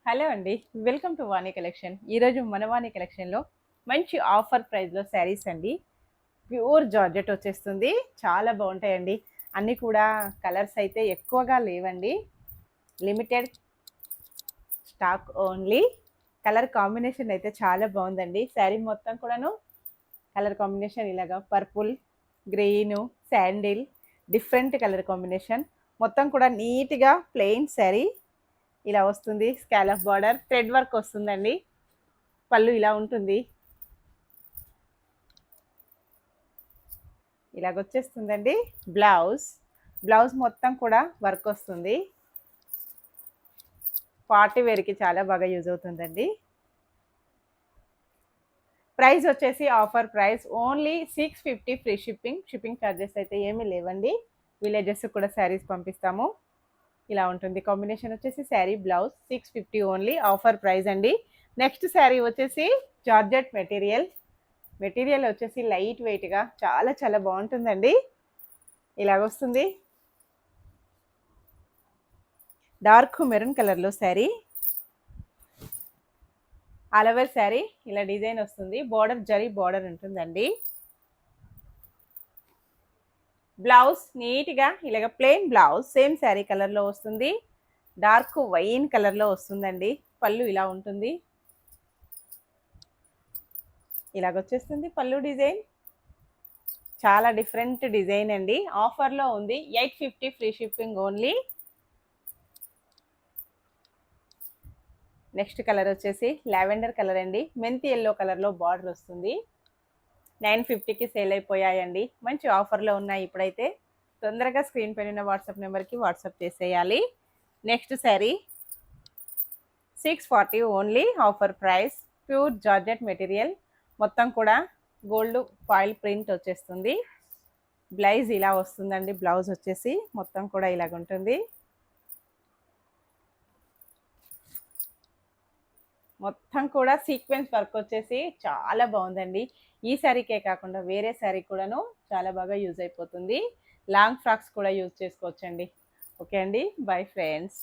Hello అండి. Welcome to Vani collection. ఈరోజు మన వాణి కలెక్షన్‌లో మంచి ఆఫర్ ప్రైస్‌లో శారీస్ అండి. ప్యూర్ జార్జెట్ వచ్చేస్తుంది. చాలా బాగుంటాయండి. అన్నీ కూడా కలర్స్ అయితే ఎక్కువగా లేవండి. Limited stock only. Colour combination అయితే చాలా బాగుందండి. శారీ మొత్తం కూడాను కలర్ కాంబినేషన్ ఇలాగా purple, green, sandal different colour combination. మొత్తం కూడా నీట్‌గా ప్లెయిన్ శారీ ఇలా వస్తుంది. స్కాలప్ బార్డర్ థ్రెడ్ వర్క్ వస్తుందండి. పళ్ళు ఇలా ఉంటుంది. ఇలాగొచ్చేస్తుందండి. బ్లౌజ్ మొత్తం కూడా వర్క్ వస్తుంది. పార్టీ వేర్కి చాలా బాగా యూజ్ అవుతుందండి. ప్రైస్ వచ్చేసి offer price only 650 free shipping. Shipping charges అయితే ఏమీ లేవండి. విలేజెస్ కూడా శారీస్ పంపిస్తాము. ఇలా ఉంటుంది. కాంబినేషన్ వచ్చేసి sari blouse 650 only offer price అండి. నెక్స్ట్ శారీ వచ్చేసి జార్జెట్ మెటీరియల్ వచ్చేసి లైట్ వెయిట్గా చాలా చాలా బాగుంటుందండి. ఇలాగొస్తుంది. డార్క్ మెరూన్ కలర్లో శారీ, ఆల్ ఓవర్ శారీ ఇలా డిజైన్ వస్తుంది. బార్డర్ జరీ బార్డర్ ఉంటుందండి. బ్లౌజ్ నీట్గా ఇలాగ ప్లెయిన్ బ్లౌజ్ సేమ్ శారీ కలర్లో వస్తుంది. డార్క్ వైన్ కలర్లో వస్తుందండి. పళ్ళు ఇలా ఉంటుంది. ఇలాగొచ్చేస్తుంది పళ్ళు డిజైన్. చాలా డిఫరెంట్ డిజైన్ అండి. ఆఫర్లో ఉంది. 850 free shipping only. Next colour వచ్చేసి లావెండర్ కలర్ అండి. మెంతి ఎల్లో కలర్లో బార్డర్ వస్తుంది. 950కి సేల్ అయిపోయాయండి. మంచి ఆఫర్లో ఉన్నాయి ఇప్పుడైతే. తొందరగా స్క్రీన్ పైన ఉన్న వాట్సాప్ నెంబర్కి వాట్సాప్ చేసేయాలి. Next sari 640 only offer price. Pure georgette material మొత్తం కూడా గోల్డ్ ఫాయిల్ ప్రింట్ వచ్చేస్తుంది. బ్లౌజ్ ఇలా వస్తుందండి. బ్లౌజ్ వచ్చేసి మొత్తం కూడా ఇలాగ ఉంటుంది. మొత్తం కూడా సీక్వెన్స్ వర్క్ వచ్చేసి చాలా బాగుందండి. ఈ శారీకే కాకుండా వేరే శారీ కూడాను చాలా బాగా యూజ్ అయిపోతుంది. లాంగ్ ఫ్రాక్స్ కూడా యూజ్ చేసుకోవచ్చండి. ఓకే అండి, బై ఫ్రెండ్స్.